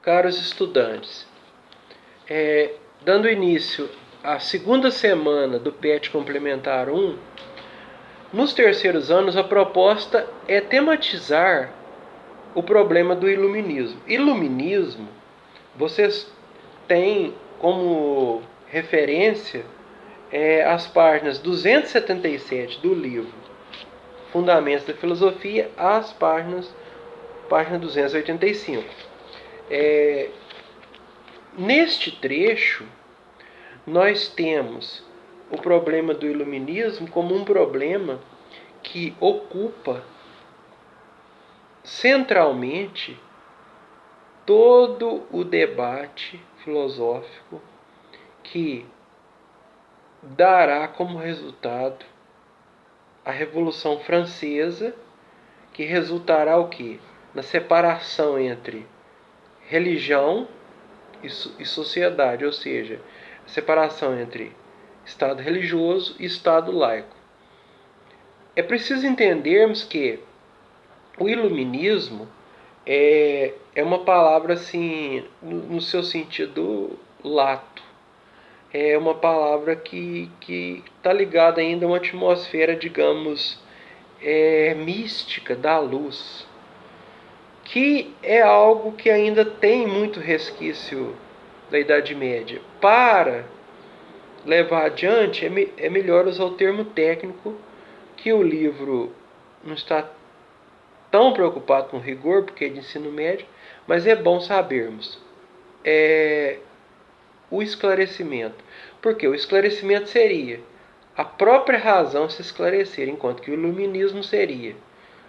Caros estudantes, dando início à segunda semana do PET Complementar 1, nos terceiros anos a proposta é tematizar o problema do iluminismo. Iluminismo, vocês têm como referência as páginas 277 do livro Fundamentos da Filosofia, às página 285. Neste trecho, nós temos o problema do iluminismo como um problema que ocupa centralmente todo o debate filosófico que dará como resultado a Revolução Francesa, que resultará o quê? Na separação entre religião e sociedade, ou seja, a separação entre Estado religioso e Estado laico. É preciso entendermos que o iluminismo é uma palavra assim, no seu sentido lato. É uma palavra que está ligada ainda a uma atmosfera, digamos, mística da luz, que é algo que ainda tem muito resquício da Idade Média. Para levar adiante, é melhor usar o termo técnico, que o livro não está tão preocupado com rigor, porque é de ensino médio, mas é bom sabermos. O esclarecimento. Porque o esclarecimento seria a própria razão se esclarecer, enquanto que o iluminismo seria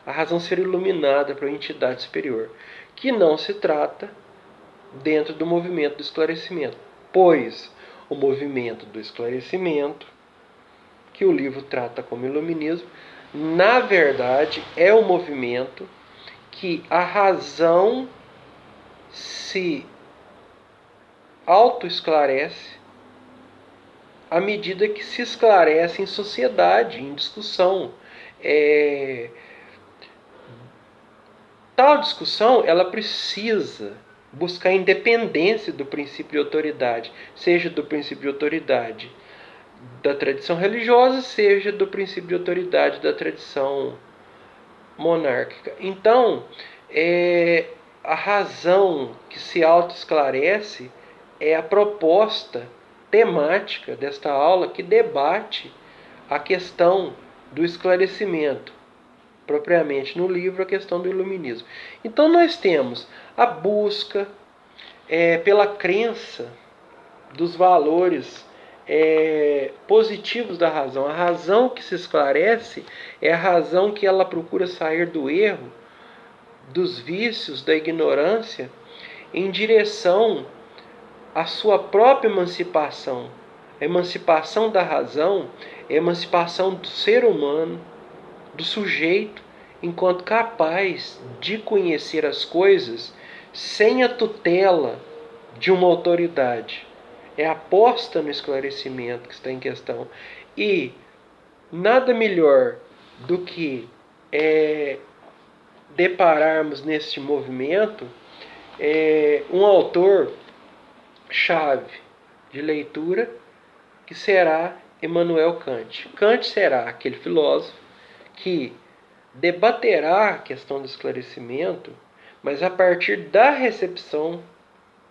a razão ser iluminada para uma entidade superior, que não se trata dentro do movimento do esclarecimento, pois o movimento do esclarecimento, que o livro trata como iluminismo, na verdade é um movimento que a razão se autoesclarece à medida que se esclarece em sociedade, em discussão. Tal discussão ela precisa buscar a independência do princípio de autoridade, seja do princípio de autoridade da tradição religiosa, seja do princípio de autoridade da tradição monárquica. Então, a razão que se autoesclarece é a proposta temática desta aula, que debate a questão do esclarecimento, propriamente no livro, a questão do iluminismo. Então nós temos a busca pela crença dos valores positivos da razão. A razão que se esclarece é a razão que ela procura sair do erro, dos vícios, da ignorância, em direção à sua própria emancipação. A emancipação da razão é a emancipação do ser humano, do sujeito, enquanto capaz de conhecer as coisas sem a tutela de uma autoridade. É a aposta no esclarecimento que está em questão. E nada melhor do que depararmos neste movimento um autor-chave de leitura, que será Immanuel Kant. Kant será aquele filósofo que debaterá a questão do esclarecimento, mas a partir da recepção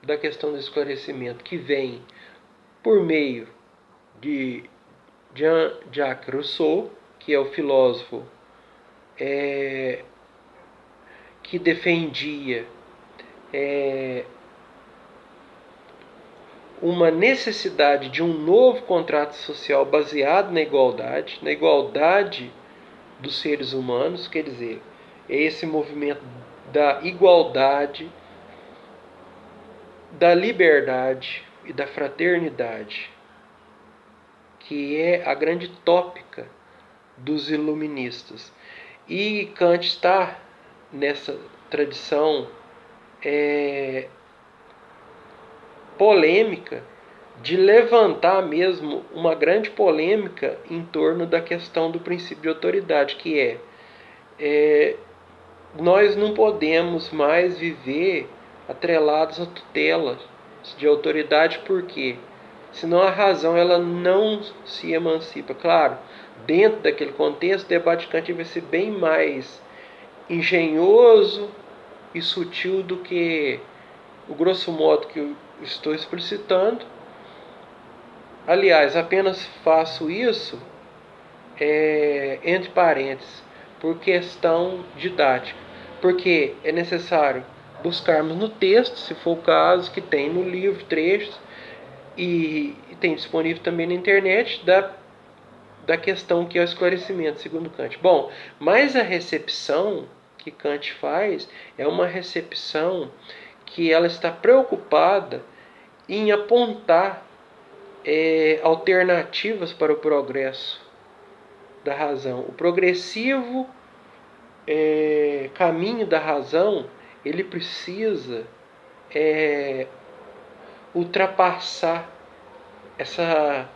da questão do esclarecimento, que vem por meio de Jean-Jacques Rousseau, que é o filósofo que defendia uma necessidade de um novo contrato social baseado na igualdade dos seres humanos, quer dizer, é esse movimento da igualdade, da liberdade e da fraternidade, que é a grande tópica dos iluministas. E Kant está nessa tradição polêmica, de levantar mesmo uma grande polêmica em torno da questão do princípio de autoridade, que nós não podemos mais viver atrelados à tutela de autoridade, porque senão a razão ela não se emancipa. Claro, dentro daquele contexto, o debate kantiano vai ser bem mais engenhoso e sutil do que o grosso modo que eu estou explicitando. Aliás, apenas faço isso entre parênteses por questão didática, porque é necessário buscarmos no texto, se for o caso, que tem no livro trechos e tem disponível também na internet da questão que é o esclarecimento segundo Kant. Bom, mas a recepção que Kant faz é uma recepção que ela está preocupada em apontar alternativas para o progresso da razão. O progressivo caminho da razão, ele precisa ultrapassar essa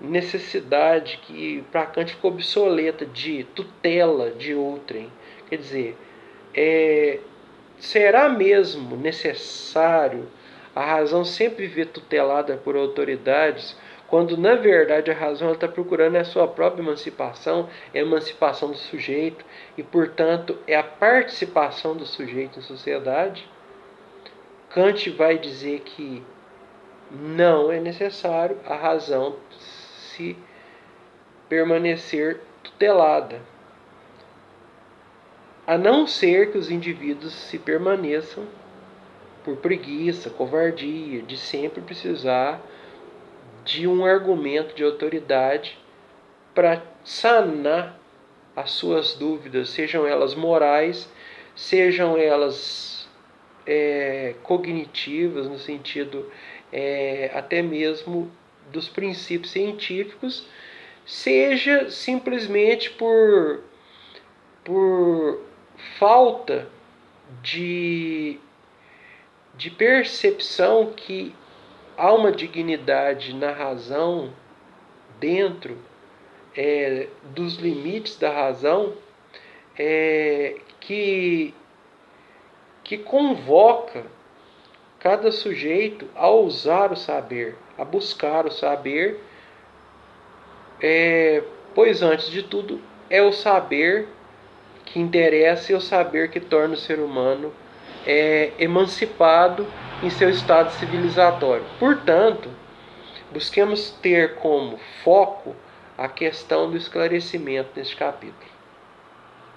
necessidade que para Kant ficou obsoleta de tutela de outrem. Quer dizer, será mesmo necessário a razão sempre viver tutelada por autoridades, quando na verdade a razão está procurando a sua própria emancipação, a emancipação do sujeito, e portanto é a participação do sujeito em sociedade? Kant vai dizer que não é necessário a razão se permanecer tutelada, a não ser que os indivíduos se permaneçam por preguiça, covardia, de sempre precisar de um argumento de autoridade para sanar as suas dúvidas, sejam elas morais, sejam elas cognitivas, no sentido até mesmo dos princípios científicos, seja simplesmente por falta de percepção que há uma dignidade na razão dentro dos limites da razão que convoca cada sujeito a usar o saber, a buscar o saber, pois antes de tudo é o saber que interessa e o saber que torna o ser humano emancipado em seu estado civilizatório. Portanto, busquemos ter como foco a questão do esclarecimento neste capítulo.